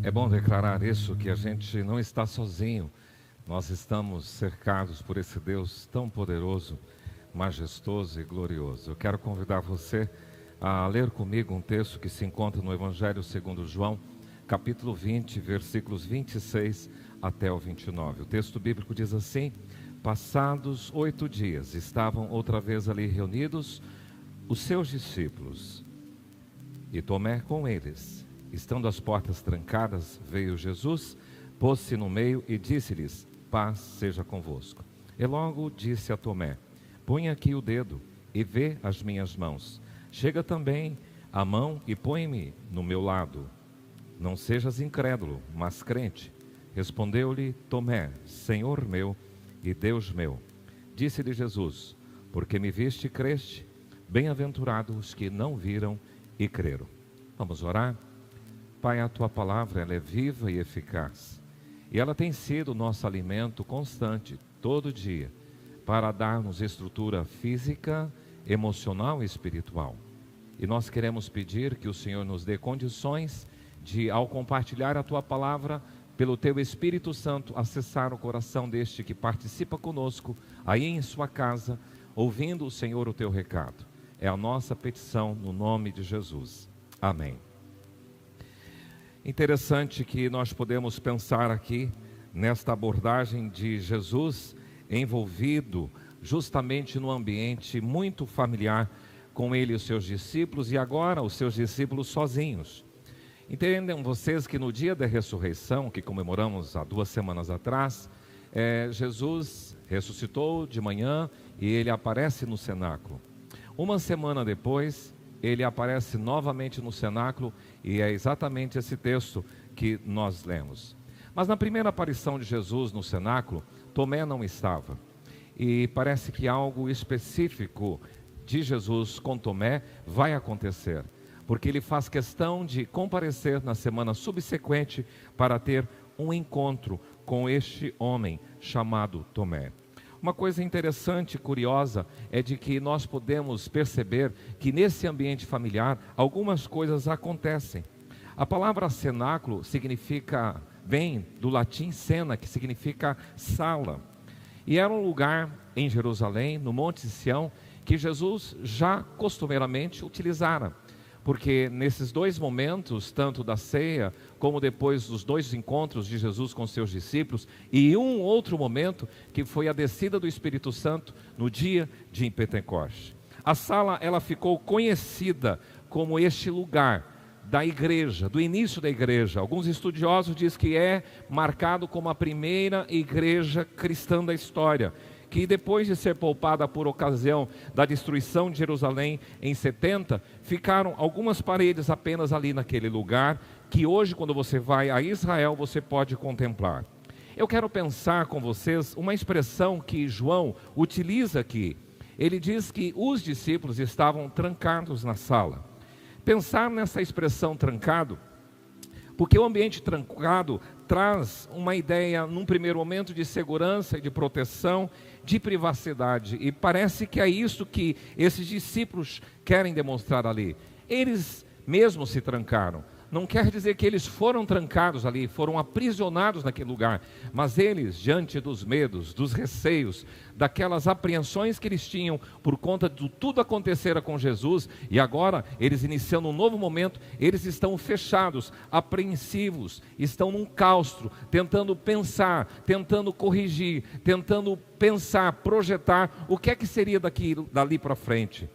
É bom declarar isso, que a gente não está sozinho. Nós estamos cercados por esse Deus tão poderoso, majestoso e glorioso. Eu quero convidar você a ler comigo um texto que se encontra no Evangelho segundo João, capítulo 20, versículos 26 até o 29. O texto bíblico diz assim: passados 8 dias, estavam outra vez ali reunidos os seus discípulos e Tomé com eles. Estando as portas trancadas, veio Jesus, pôs-se no meio e disse-lhes: paz seja convosco. E logo disse a Tomé: põe aqui o dedo e vê as minhas mãos. Chega também a mão e põe-me no meu lado. Não sejas incrédulo, mas crente. Respondeu-lhe Tomé: Senhor meu e Deus meu. Disse-lhe Jesus: porque me viste e creste, bem-aventurados os que não viram e creram. Vamos orar? Pai, a Tua palavra ela é viva e eficaz. E ela tem sido o nosso alimento constante, todo dia, para dar-nos estrutura física, emocional e espiritual. E nós queremos pedir que o Senhor nos dê condições de, ao compartilhar a Tua palavra, pelo Teu Espírito Santo, acessar o coração deste que participa conosco, aí em sua casa, ouvindo o Senhor o Teu recado. É a nossa petição no nome de Jesus. Amém. Interessante que nós podemos pensar aqui nesta abordagem de Jesus envolvido justamente no ambiente muito familiar com ele e os seus discípulos, e agora os seus discípulos sozinhos. Entendem vocês que no dia da ressurreição, que comemoramos há 2 semanas atrás, Jesus ressuscitou de manhã e ele aparece no cenáculo. Uma semana depois, ele aparece novamente no cenáculo, e é exatamente esse texto que nós lemos. Mas na primeira aparição de Jesus no cenáculo, Tomé não estava. E parece que algo específico de Jesus com Tomé vai acontecer, porque ele faz questão de comparecer na semana subsequente para ter um encontro com este homem chamado Tomé. Uma coisa interessante e curiosa é de que nós podemos perceber que nesse ambiente familiar algumas coisas acontecem. A palavra cenáculo vem do latim cena, que significa sala. E era um lugar em Jerusalém, no Monte Sião, que Jesus já costumeiramente utilizara. Porque nesses 2 momentos, tanto da ceia, como depois dos 2 encontros de Jesus com seus discípulos, e um outro momento, que foi a descida do Espírito Santo no dia de Pentecoste. A sala, ela ficou conhecida como este lugar da igreja, do início da igreja. Alguns estudiosos dizem que é marcado como a primeira igreja cristã da história, que depois de ser poupada por ocasião da destruição de Jerusalém em 70, ficaram algumas paredes apenas ali naquele lugar, que hoje, quando você vai a Israel, você pode contemplar. Eu quero pensar com vocês uma expressão que João utiliza aqui. Ele diz que os discípulos estavam trancados na sala. Pensar nessa expressão trancado, porque o ambiente trancado traz uma ideia, num primeiro momento, de segurança e de proteção, de privacidade. E parece que é isso que esses discípulos querem demonstrar ali. Eles mesmos se trancaram. Não quer dizer que eles foram trancados ali, foram aprisionados naquele lugar. Mas eles, diante dos medos, dos receios, daquelas apreensões que eles tinham por conta de tudo acontecera com Jesus, e agora eles iniciando um novo momento, eles estão fechados, apreensivos, estão num claustro, tentando pensar, tentando corrigir, tentando pensar, projetar o que é que seria dali para frente.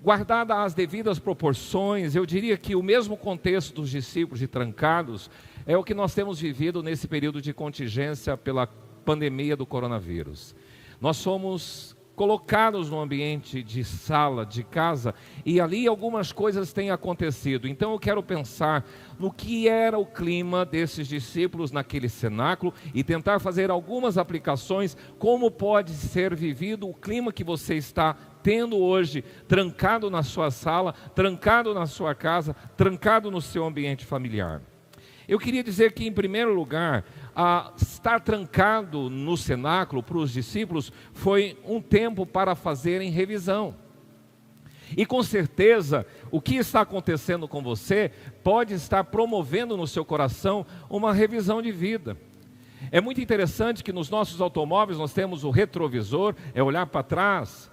Guardadas as devidas proporções, eu diria que o mesmo contexto dos discípulos de trancados é o que nós temos vivido nesse período de contingência pela pandemia do coronavírus. Nós somos colocados no ambiente de sala, de casa, e ali algumas coisas têm acontecido. Então eu quero pensar no que era o clima desses discípulos naquele cenáculo e tentar fazer algumas aplicações, como pode ser vivido o clima que você está tendo hoje, trancado na sua sala, trancado na sua casa, trancado no seu ambiente familiar. Eu queria dizer que, em primeiro lugar, estar trancado no cenáculo para os discípulos foi um tempo para fazerem revisão. E com certeza, o que está acontecendo com você pode estar promovendo no seu coração uma revisão de vida. É muito interessante que nos nossos automóveis nós temos o retrovisor, é olhar para trás.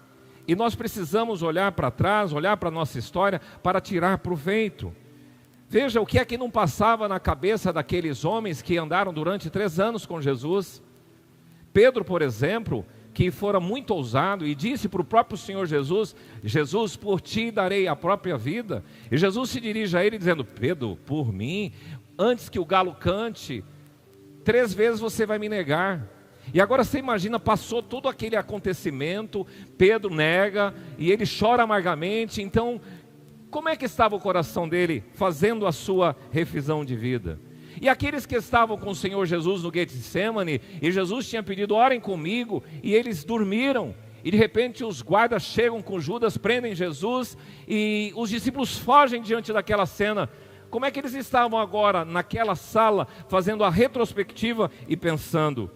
E nós precisamos olhar para trás, olhar para a nossa história para tirar proveito. Veja o que é que não passava na cabeça daqueles homens que andaram durante 3 anos com Jesus. Pedro, por exemplo, que fora muito ousado e disse para o próprio Senhor Jesus: Jesus, por ti darei a própria vida. E Jesus se dirige a ele dizendo: Pedro, por mim, antes que o galo cante, 3 vezes você vai me negar. E agora você imagina, passou todo aquele acontecimento, Pedro nega e ele chora amargamente. Então, como é que estava o coração dele fazendo a sua revisão de vida? E aqueles que estavam com o Senhor Jesus no Getsemane, e Jesus tinha pedido: orem comigo, e eles dormiram. E de repente os guardas chegam com Judas, prendem Jesus, e os discípulos fogem diante daquela cena. Como é que eles estavam agora naquela sala, fazendo a retrospectiva e pensando?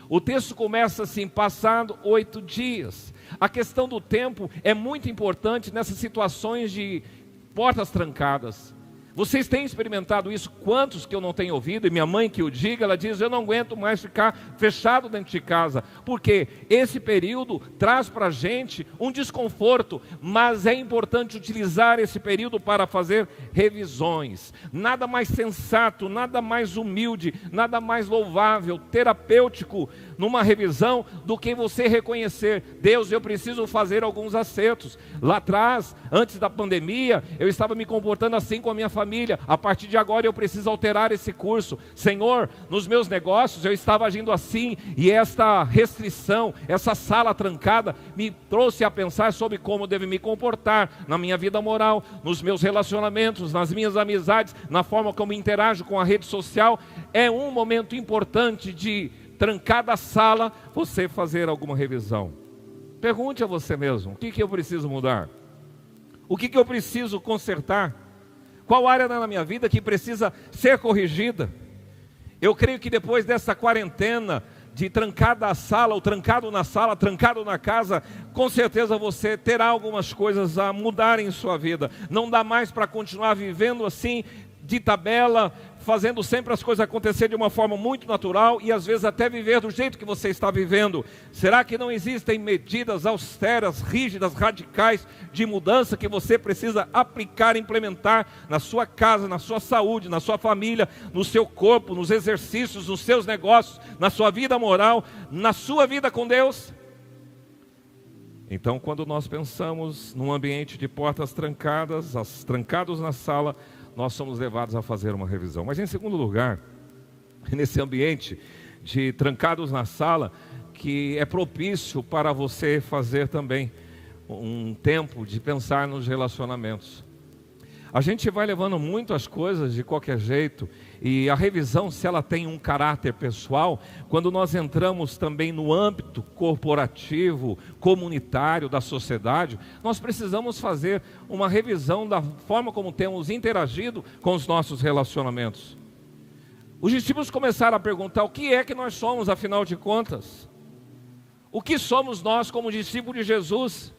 O texto começa assim: passado 8 dias. A questão do tempo é muito importante nessas situações de portas trancadas. Vocês têm experimentado isso? Quantos que eu não tenho ouvido? E minha mãe que o diga, ela diz: eu não aguento mais ficar fechado dentro de casa. Porque esse período traz para a gente um desconforto, mas é importante utilizar esse período para fazer revisões. Nada mais sensato, nada mais humilde, nada mais louvável, terapêutico numa revisão do que você reconhecer: Deus, eu preciso fazer alguns acertos. Lá atrás, antes da pandemia, eu estava me comportando assim com a minha família. A partir de agora eu preciso alterar esse curso. Senhor, nos meus negócios eu estava agindo assim, e esta restrição, essa sala trancada me trouxe a pensar sobre como eu devo me comportar na minha vida moral, nos meus relacionamentos, nas minhas amizades, na forma como interajo com a rede social. É um momento importante de, trancada a sala, você fazer alguma revisão. Pergunte a você mesmo: o que eu preciso mudar? O que eu preciso consertar? Qual área na minha vida que precisa ser corrigida? Eu creio que depois dessa quarentena de trancada a sala, ou trancado na sala, trancado na casa, com certeza você terá algumas coisas a mudar em sua vida. Não dá mais para continuar vivendo assim, de tabela, fazendo sempre as coisas acontecer de uma forma muito natural, e às vezes até viver do jeito que você está vivendo. Será que não existem medidas austeras, rígidas, radicais de mudança que você precisa aplicar, implementar na sua casa, na sua saúde, na sua família, no seu corpo, nos exercícios, nos seus negócios, na sua vida moral, na sua vida com Deus? Então, quando nós pensamos num ambiente de portas trancadas, trancados na sala, nós somos levados a fazer uma revisão. Mas em segundo lugar, nesse ambiente de trancados na sala, que é propício para você fazer também um tempo de pensar nos relacionamentos. A gente vai levando muito as coisas de qualquer jeito, e a revisão, se ela tem um caráter pessoal, quando nós entramos também no âmbito corporativo, comunitário da sociedade, nós precisamos fazer uma revisão da forma como temos interagido com os nossos relacionamentos. Os discípulos começaram a perguntar: o que é que nós somos, afinal de contas? O que somos nós como discípulos de Jesus?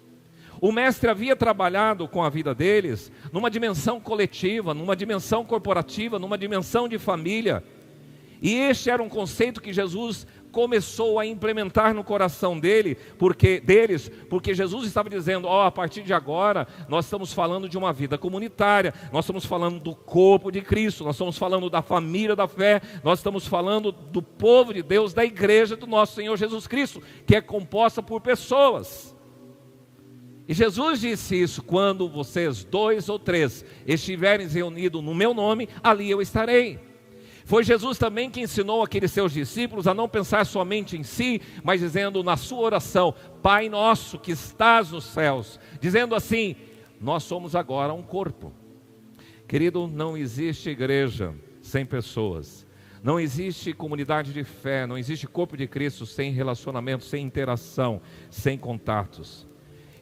O mestre havia trabalhado com a vida deles numa dimensão coletiva, numa dimensão corporativa, numa dimensão de família. E este era um conceito que Jesus começou a implementar no coração deles, porque Jesus estava dizendo: a partir de agora nós estamos falando de uma vida comunitária, nós estamos falando do corpo de Cristo, nós estamos falando da família da fé, nós estamos falando do povo de Deus, da igreja do nosso Senhor Jesus Cristo, que é composta por pessoas. E Jesus disse isso: quando vocês 2 ou 3 estiverem reunidos no meu nome, ali eu estarei. Foi Jesus também que ensinou aqueles seus discípulos a não pensar somente em si, mas dizendo na sua oração: Pai nosso que estás nos céus, dizendo assim: nós somos agora um corpo. Querido, não existe igreja sem pessoas, não existe comunidade de fé, não existe corpo de Cristo sem relacionamento, sem interação, sem contatos.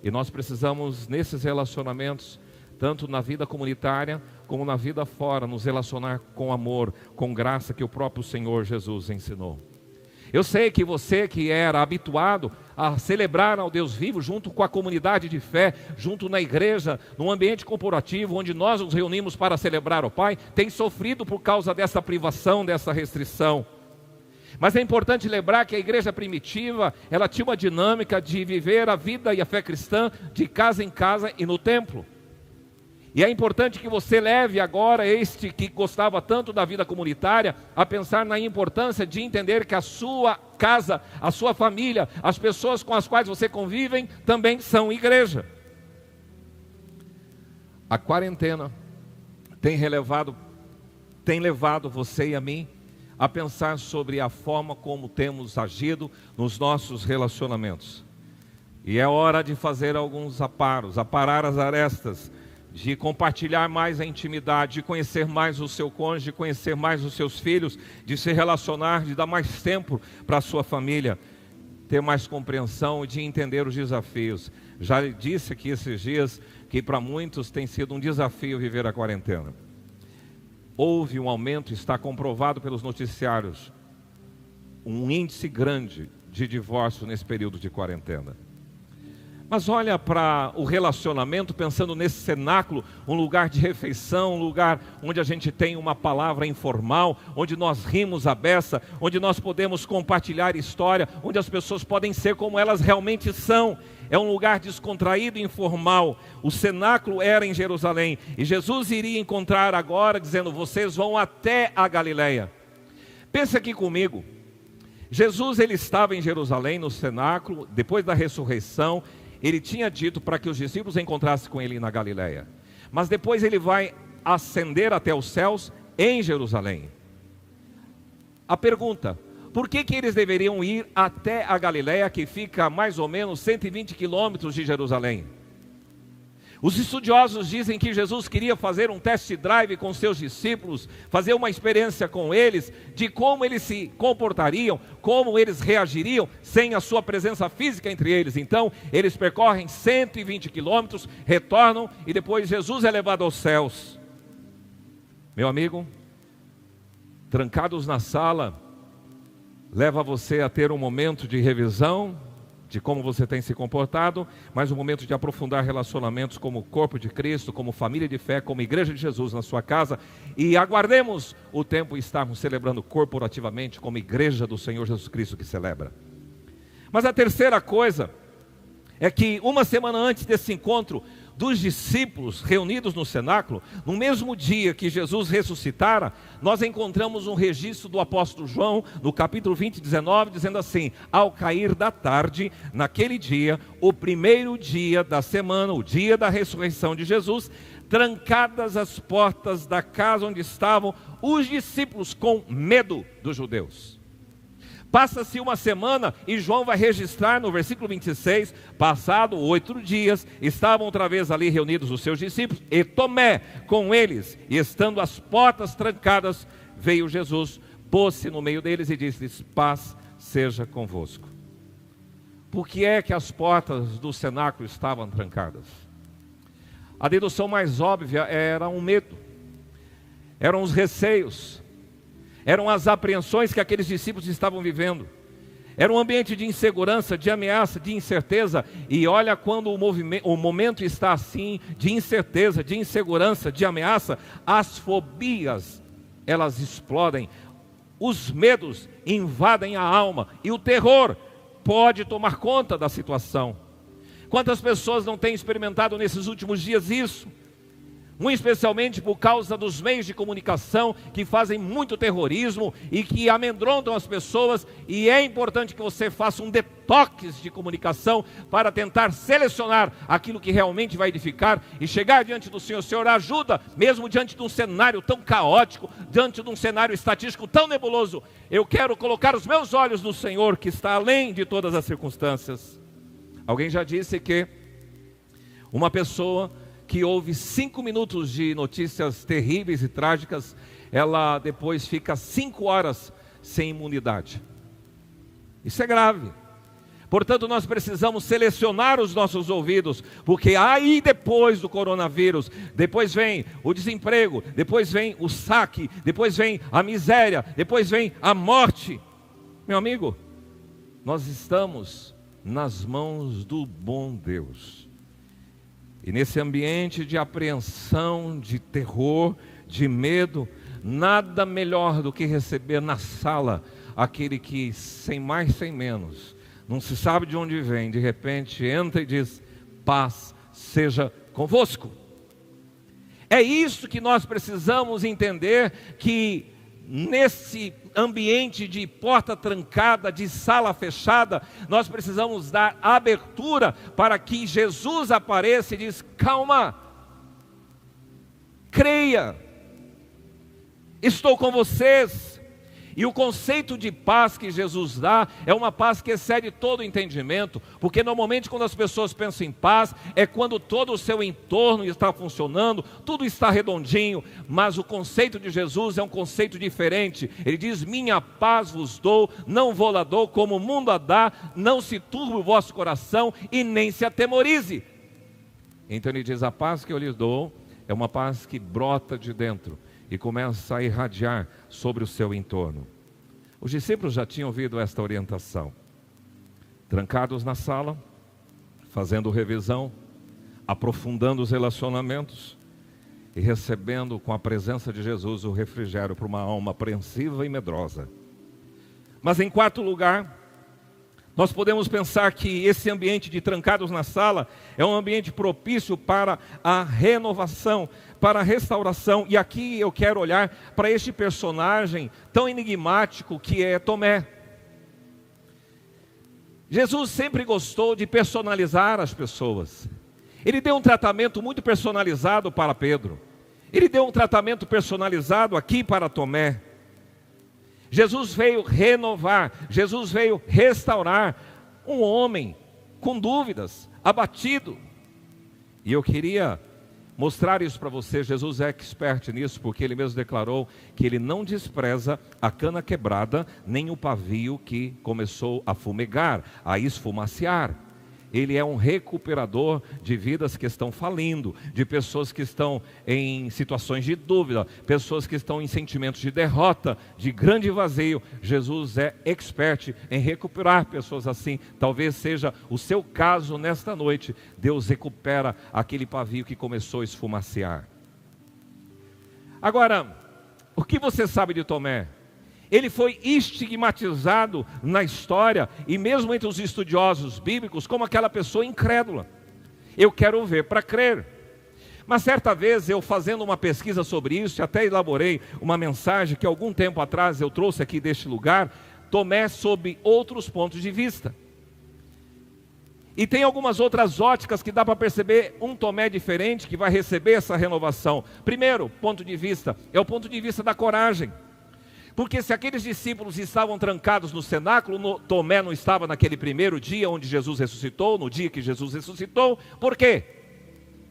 E nós precisamos, nesses relacionamentos, tanto na vida comunitária como na vida fora, nos relacionar com amor, com graça que o próprio Senhor Jesus ensinou. Eu sei que você que era habituado a celebrar ao Deus vivo junto com a comunidade de fé, junto na igreja, num ambiente corporativo onde nós nos reunimos para celebrar o Pai, tem sofrido por causa dessa privação, dessa restrição. Mas é importante lembrar que a igreja primitiva, ela tinha uma dinâmica de viver a vida e a fé cristã de casa em casa e no templo. E é importante que você leve agora este que gostava tanto da vida comunitária a pensar na importância de entender que a sua casa, a sua família, as pessoas com as quais você convive também são igreja. A quarentena tem levado você e a mim a pensar sobre a forma como temos agido nos nossos relacionamentos. E é hora de fazer alguns aparar as arestas, de compartilhar mais a intimidade, de conhecer mais o seu cônjuge, de conhecer mais os seus filhos, de se relacionar, de dar mais tempo para a sua família, ter mais compreensão e de entender os desafios. Já disse aqui esses dias que para muitos tem sido um desafio viver a quarentena. Houve um aumento, está comprovado pelos noticiários, um índice grande de divórcio nesse período de quarentena. Mas olha para o relacionamento, pensando nesse cenáculo, um lugar de refeição, um lugar onde a gente tem uma palavra informal, onde nós rimos à beça, onde nós podemos compartilhar história, onde as pessoas podem ser como elas realmente são. É um lugar descontraído e informal. O cenáculo era em Jerusalém, e Jesus iria encontrar agora, dizendo, vocês vão até a Galileia. Pensa aqui comigo, Jesus ele estava em Jerusalém, no cenáculo, depois da ressurreição. Ele tinha dito para que os discípulos encontrassem com ele na Galileia. Mas depois ele vai ascender até os céus em Jerusalém. A pergunta, por que eles deveriam ir até a Galileia, que fica a mais ou menos 120 quilômetros de Jerusalém? Os estudiosos dizem que Jesus queria fazer um test drive com seus discípulos, fazer uma experiência com eles, de como eles se comportariam, como eles reagiriam, sem a sua presença física entre eles. Então, eles percorrem 120 quilômetros, retornam e depois Jesus é levado aos céus. Meu amigo, trancados na sala, leva você a ter um momento de revisão, de como você tem se comportado, mas um momento de aprofundar relacionamentos como corpo de Cristo, como família de fé, como igreja de Jesus na sua casa, e aguardemos o tempo de estarmos celebrando corporativamente como igreja do Senhor Jesus Cristo que celebra. Mas a terceira coisa é que uma semana antes desse encontro dos discípulos reunidos no cenáculo, no mesmo dia que Jesus ressuscitara, nós encontramos um registro do apóstolo João, no capítulo 20, 19, dizendo assim, ao cair da tarde, naquele dia, o primeiro dia da semana, o dia da ressurreição de Jesus, trancadas as portas da casa onde estavam os discípulos com medo dos judeus. Passa-se uma semana e João vai registrar no versículo 26, passado 8 dias, estavam outra vez ali reunidos os seus discípulos, e Tomé com eles, e estando as portas trancadas, veio Jesus, pôs-se no meio deles e disse-lhes, paz seja convosco. Por que é que as portas do cenáculo estavam trancadas? A dedução mais óbvia era um medo, eram os receios, eram as apreensões que aqueles discípulos estavam vivendo. Era um ambiente de insegurança, de ameaça, de incerteza. E olha quando o momento está assim, de incerteza, de insegurança, de ameaça, as fobias, elas explodem. Os medos invadem a alma e o terror pode tomar conta da situação. Quantas pessoas não têm experimentado nesses últimos dias isso? Muito especialmente por causa dos meios de comunicação que fazem muito terrorismo e que amedrontam as pessoas, e é importante que você faça um detox de comunicação para tentar selecionar aquilo que realmente vai edificar e chegar diante do Senhor. Senhor, ajuda, mesmo diante de um cenário tão caótico, diante de um cenário estatístico tão nebuloso, eu quero colocar os meus olhos no Senhor, que está além de todas as circunstâncias. Alguém já disse que uma pessoa que ouve 5 minutos de notícias terríveis e trágicas, ela depois fica 5 horas sem imunidade. Isso é grave. Portanto, nós precisamos selecionar os nossos ouvidos, porque aí depois do coronavírus, depois vem o desemprego, depois vem o saque, depois vem a miséria, depois vem a morte. Meu amigo, nós estamos nas mãos do bom Deus. E nesse ambiente de apreensão, de terror, de medo, nada melhor do que receber na sala aquele que, sem mais, sem menos, não se sabe de onde vem, de repente entra e diz: paz seja convosco. É isso que nós precisamos entender, que nesse ambiente de porta trancada, de sala fechada, nós precisamos dar abertura para que Jesus apareça e diz: calma, creia, estou com vocês. E o conceito de paz que Jesus dá é uma paz que excede todo o entendimento, porque normalmente quando as pessoas pensam em paz, é quando todo o seu entorno está funcionando, tudo está redondinho, mas o conceito de Jesus é um conceito diferente. Ele diz: minha paz vos dou, não vou lá dou como o mundo a dá, não se turbe o vosso coração e nem se atemorize. Então ele diz: a paz que eu lhes dou é uma paz que brota de dentro e começa a irradiar sobre o seu entorno. Os discípulos já tinham ouvido esta orientação. Trancados na sala, fazendo revisão, aprofundando os relacionamentos e recebendo com a presença de Jesus o refrigério para uma alma apreensiva e medrosa. Mas em quarto lugar, nós podemos pensar que esse ambiente de trancados na sala é um ambiente propício para a renovação, para a restauração. E aqui eu quero olhar para este personagem tão enigmático que é Tomé. Jesus sempre gostou de personalizar as pessoas. Ele deu um tratamento muito personalizado para Pedro. Ele deu um tratamento personalizado aqui para Tomé. Jesus veio renovar, Jesus veio restaurar um homem com dúvidas, abatido. E eu queria mostrar isso para você. Jesus é expert nisso, porque ele mesmo declarou que ele não despreza a cana quebrada, nem o pavio que começou a fumegar, a esfumaciar. Ele é um recuperador de vidas que estão falindo, de pessoas que estão em situações de dúvida, pessoas que estão em sentimentos de derrota, de grande vazio. Jesus é expert em recuperar pessoas assim. Talvez seja o seu caso nesta noite. Deus recupera aquele pavio que começou a esfumaciar. Agora, o que você sabe de Tomé? Ele foi estigmatizado na história e mesmo entre os estudiosos bíblicos como aquela pessoa incrédula. Eu quero ver para crer. Mas certa vez eu, fazendo uma pesquisa sobre isso, até elaborei uma mensagem que algum tempo atrás eu trouxe aqui deste lugar, Tomé sob outros pontos de vista. E tem algumas outras óticas que dá para perceber um Tomé diferente que vai receber essa renovação. Primeiro ponto de vista é o ponto de vista da coragem. Porque se aqueles discípulos estavam trancados no cenáculo, Tomé não estava naquele primeiro dia onde Jesus ressuscitou, no dia que Jesus ressuscitou. Por quê?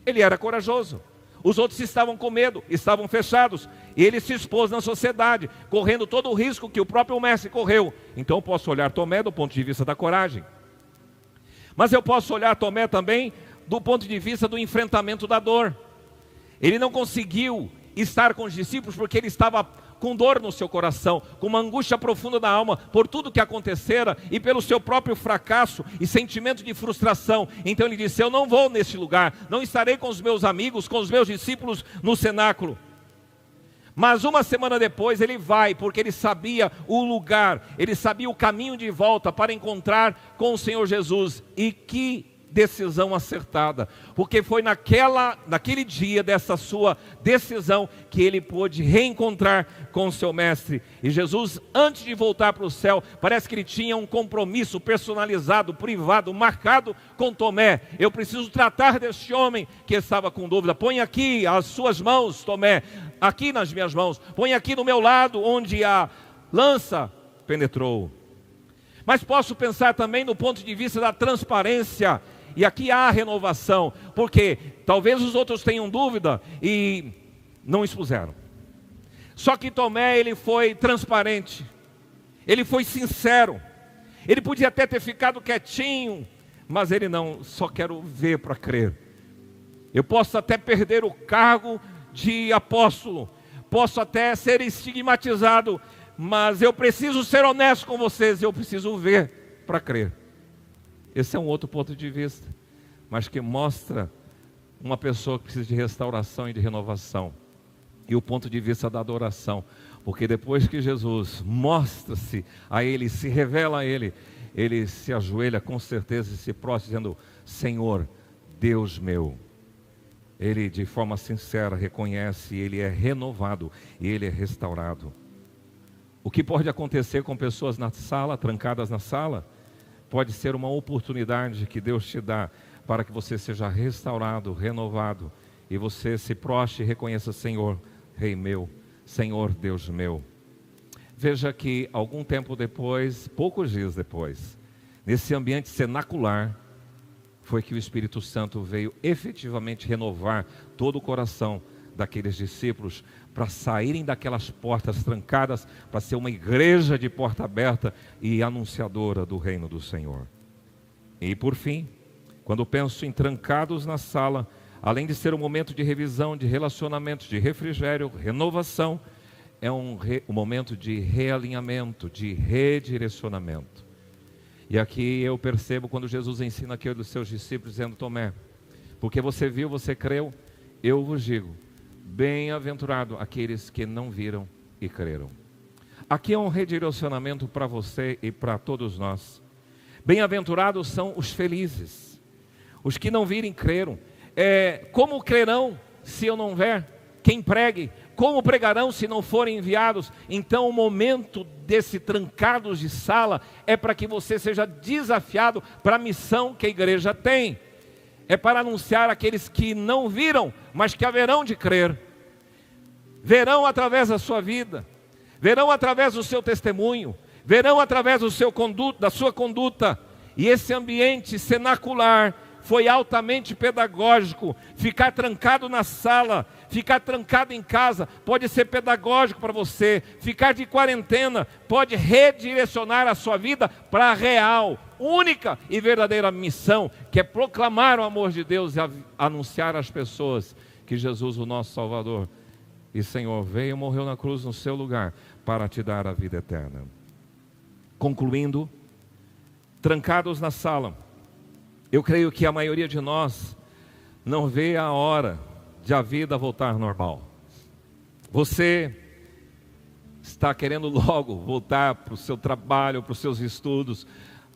Ele era corajoso. Os outros estavam com medo, estavam fechados. E ele se expôs na sociedade, correndo todo o risco que o próprio mestre correu. Então eu posso olhar Tomé do ponto de vista da coragem. Mas eu posso olhar Tomé também do ponto de vista do enfrentamento da dor. Ele não conseguiu estar com os discípulos porque ele estava com dor no seu coração, com uma angústia profunda da alma, por tudo que acontecera e pelo seu próprio fracasso e sentimento de frustração. Então ele disse: eu não vou neste lugar, não estarei com os meus amigos, com os meus discípulos no cenáculo. Mas uma semana depois ele vai, porque ele sabia o lugar, ele sabia o caminho de volta para encontrar com o Senhor Jesus. E que decisão acertada, porque foi naquele dia dessa sua decisão que ele pôde reencontrar com o seu mestre. E Jesus, antes de voltar para o céu, parece que ele tinha um compromisso personalizado, privado, marcado com Tomé. Eu preciso tratar deste homem que estava com dúvida. Põe aqui as suas mãos, Tomé, aqui nas minhas mãos, põe aqui no meu lado onde a lança penetrou. Mas posso pensar também no ponto de vista da transparência. E aqui há renovação, porque talvez os outros tenham dúvida e não expuseram. Só que Tomé, ele foi transparente, ele foi sincero. Ele podia até ter ficado quietinho, mas ele não, só quero ver para crer. Eu posso até perder o cargo de apóstolo, posso até ser estigmatizado, mas eu preciso ser honesto com vocês, eu preciso ver para crer. Esse é um outro ponto de vista, mas que mostra uma pessoa que precisa de restauração e de renovação. E o ponto de vista da adoração, porque depois que Jesus mostra-se a ele, se revela a ele, ele se ajoelha com certeza e se prostra dizendo: Senhor, Deus meu. Ele de forma sincera reconhece, ele é renovado e ele é restaurado. O que pode acontecer com pessoas na sala, trancadas na sala, pode ser uma oportunidade que Deus te dá para que você seja restaurado, renovado, e você se prostre e reconheça: Senhor, Rei meu, Senhor, Deus meu. Veja que algum tempo depois, poucos dias depois, nesse ambiente cenacular, foi que o Espírito Santo veio efetivamente renovar todo o coração daqueles discípulos, para saírem daquelas portas trancadas, para ser uma igreja de porta aberta e anunciadora do reino do Senhor. E por fim, quando penso em trancados na sala, além de ser um momento de revisão, de relacionamentos, de refrigério, renovação, é um momento de realinhamento, de redirecionamento. E aqui eu percebo quando Jesus ensina aquele dos seus discípulos, dizendo: Tomé, porque você viu, você creu, eu vos digo, bem-aventurado aqueles que não viram e creram. Aqui é um redirecionamento para você e para todos nós. Bem-aventurados são os felizes, os que não viram e creram. Como crerão se eu não ver? Quem pregue, como pregarão se não forem enviados? Então o momento desse trancados de sala é para que você seja desafiado para a missão que a igreja tem. É para anunciar aqueles que não viram, mas que haverão de crer. Verão através da sua vida, verão através do seu testemunho, verão através da sua conduta. E esse ambiente cenacular foi altamente pedagógico. Ficar trancado na sala, ficar trancado em casa, pode ser pedagógico para você. Ficar de quarentena pode redirecionar a sua vida para a real, única e verdadeira missão, que é proclamar o amor de Deus e anunciar às pessoas que Jesus, o nosso Salvador e Senhor, veio e morreu na cruz no seu lugar para te dar a vida eterna. Concluindo, trancados na sala, eu creio que a maioria de nós não vê a hora de a vida voltar normal. Você está querendo logo voltar para o seu trabalho, para os seus estudos,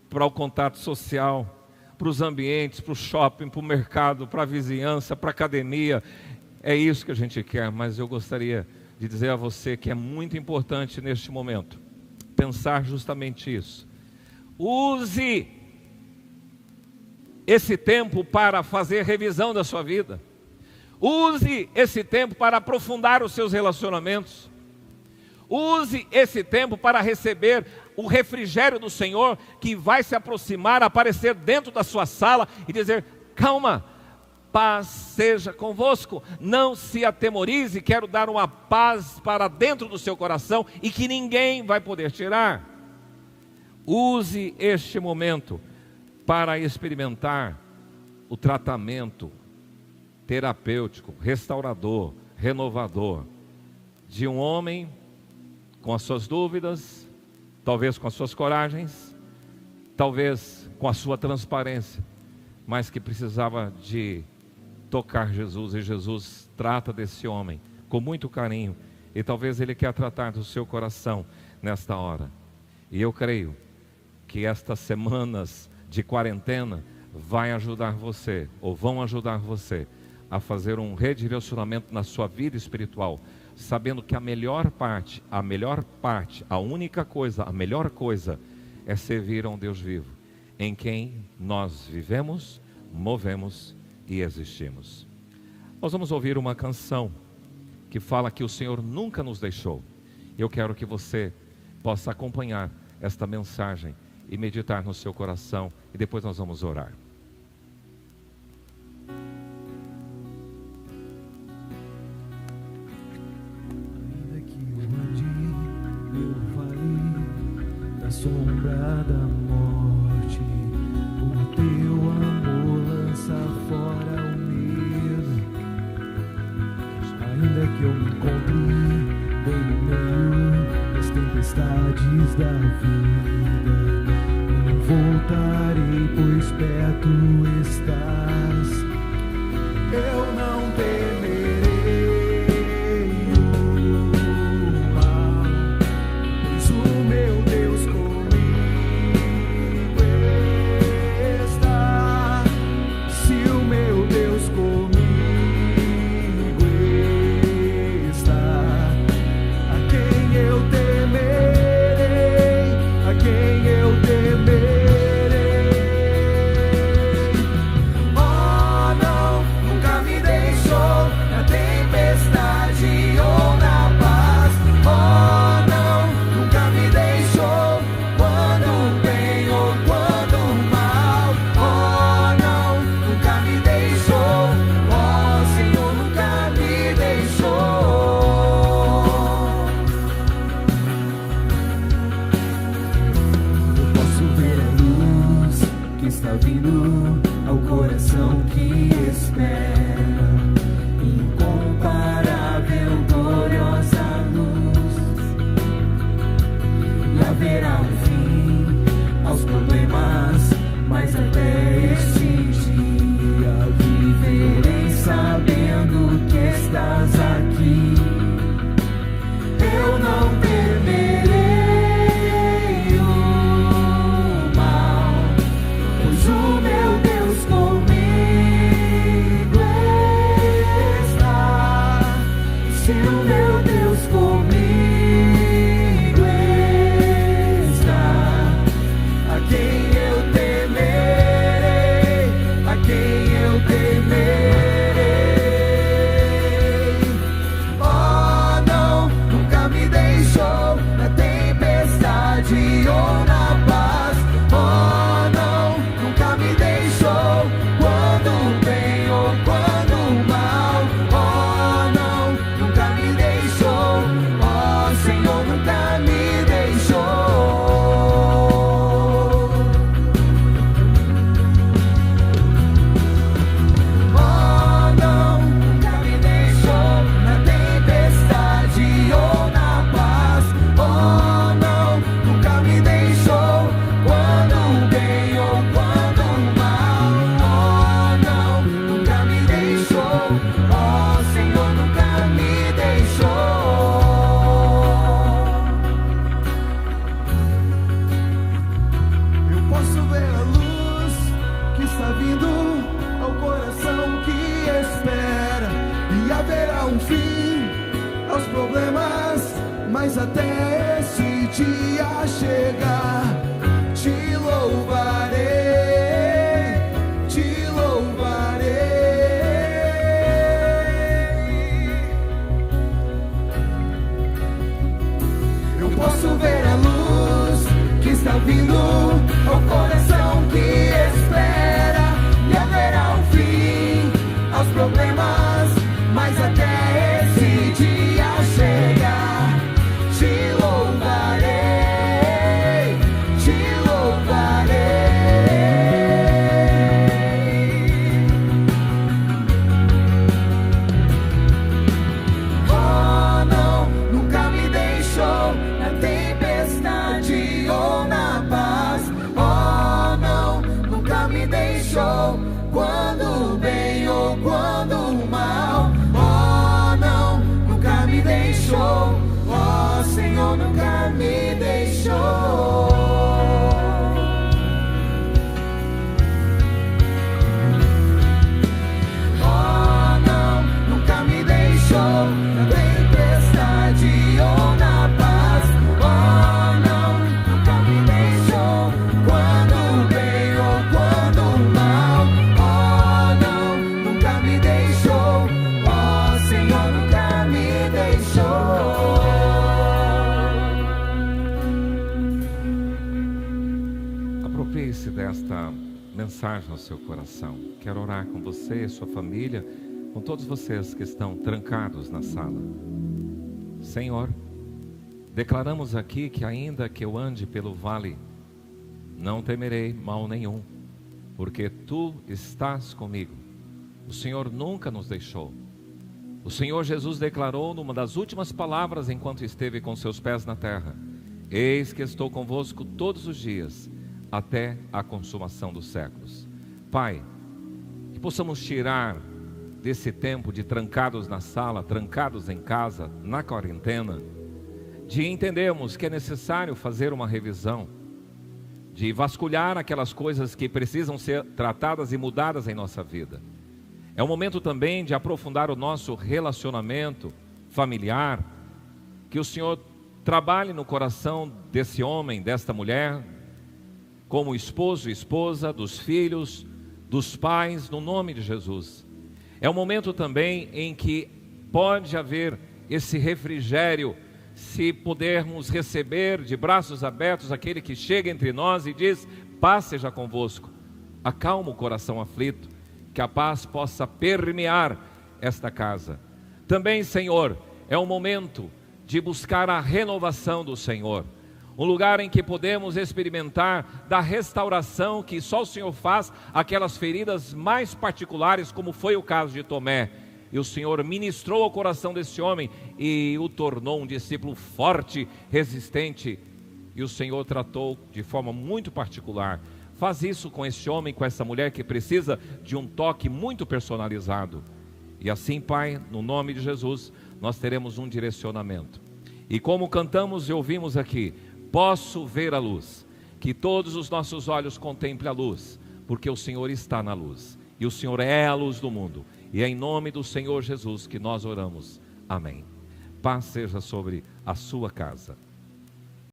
para o contato social, para os ambientes, para o shopping, para o mercado, para a vizinhança, para a academia. É isso que a gente quer, mas eu gostaria de dizer a você que é muito importante neste momento pensar justamente isso. Use esse tempo para fazer revisão da sua vida. Use esse tempo para aprofundar os seus relacionamentos. Use esse tempo para receber o refrigério do Senhor, que vai se aproximar, aparecer dentro da sua sala e dizer: calma, paz seja convosco, não se atemorize, quero dar uma paz para dentro do seu coração e que ninguém vai poder tirar. Use este momento para experimentar o tratamento terapêutico, restaurador, renovador de um homem com as suas dúvidas, talvez com as suas coragens, talvez com a sua transparência, mas que precisava de tocar Jesus, e Jesus trata desse homem com muito carinho, e talvez ele quer tratar do seu coração nesta hora. E eu creio que estas semanas de quarentena vai ajudar você, ou vão ajudar você a fazer um redirecionamento na sua vida espiritual, sabendo que a melhor parte, a única coisa, a melhor coisa é servir a um Deus vivo, em quem nós vivemos, movemos e existimos. Nós vamos ouvir uma canção que fala que o Senhor nunca nos deixou. Eu quero que você possa acompanhar esta mensagem e meditar no seu coração, e depois nós vamos orar. Ainda que eu ande, eu vale na sombra da morte, o teu amor lança fora o medo. Ainda que eu me encontre bem no meio das tempestades da vida, voltarei, pois perto estás. Eu não temerei o mal, pois o meu Deus comigo está. Se o meu Deus comigo está, a quem eu temerei, a quem eu temerei. Oh, não, nunca me deixou na tempestade ou na paz. Oh, não, nunca me deixou quando bem ou quando mal. Oh, não, nunca me deixou. Oh, Senhor, nunca me deixou. Eu posso ver a luz que está vindo ao coração que espera, incomparável, gloriosa luz. E haverá um fim aos problemas, mas até este dia viverei sabendo que estás aqui. Eu não temerei o mal, pois o meu Deus comigo está. Se o meu Deus comigo está, a quem eu temerei, a quem eu temerei. Oh, não, nunca me deixou na tempestade ou na paz. Oh, não, nunca me deixou quando bem ou quando mal. Oh, não, nunca me deixou. Oh, Senhor, nunca me deixou. Oh, não, nunca me deixou na tempestade ou na paz. Oh, não, nunca me deixou quando bem ou quando mal. Oh, não, nunca me deixou. Oh, Senhor, nunca me deixou. Eu posso ver a luz que está vindo ao coração que espera, e haverá um fim aos problemas, mas até esse dia chegar, te louvarei, te louvarei. Eu posso ver a luz que está vindo ao coração que espera, e haverá um fim aos problemas, mas até esse dia chegar, te louvarei, te louvarei. Oh, não, nunca me deixou na tempestade ou na paz. Oh, não, nunca me deixou quando bem ou quando mal. Oh, não, nunca me deixou. Oh, Senhor, nunca me deixou. Oh, não, nunca me deixou na tempestade ou na paz. Oh, não, nunca me deixou quando bem ou quando mal. Oh, não, nunca me deixou. Oh, Senhor, nunca me deixou. Aproprie-se desta mensagem ao seu coração. Quero orar com você e sua família, com todos vocês que estão trancados na sala. Senhor, declaramos aqui que ainda que eu ande pelo vale, não temerei mal nenhum, porque Tu estás comigo. O Senhor nunca nos deixou. O Senhor Jesus declarou numa das últimas palavras enquanto esteve com seus pés na terra: eis que estou convosco todos os dias, até a consumação dos séculos. Pai, que possamos tirar desse tempo de trancados na sala, trancados em casa, na quarentena, de entendermos que é necessário fazer uma revisão, de vasculhar aquelas coisas que precisam ser tratadas e mudadas em nossa vida. É o momento também de aprofundar o nosso relacionamento familiar, que o Senhor trabalhe no coração desse homem, desta mulher, como esposo e esposa, dos filhos, dos pais, no nome de Jesus. É o momento também em que pode haver esse refrigério, se pudermos receber de braços abertos aquele que chega entre nós e diz: paz seja convosco. Acalma o coração aflito, que a paz possa permear esta casa. Também, Senhor, é o momento de buscar a renovação do Senhor, um lugar em que podemos experimentar da restauração que só o Senhor faz, aquelas feridas mais particulares, como foi o caso de Tomé. E o Senhor ministrou ao coração desse homem e o tornou um discípulo forte, resistente. E o Senhor tratou de forma muito particular. Faz isso com esse homem, com essa mulher que precisa de um toque muito personalizado. E assim, Pai, no nome de Jesus, nós teremos um direcionamento. E como cantamos e ouvimos aqui, posso ver a luz, que todos os nossos olhos contemplem a luz, porque o Senhor está na luz, e o Senhor é a luz do mundo, e é em nome do Senhor Jesus que nós oramos, amém. Paz seja sobre a sua casa.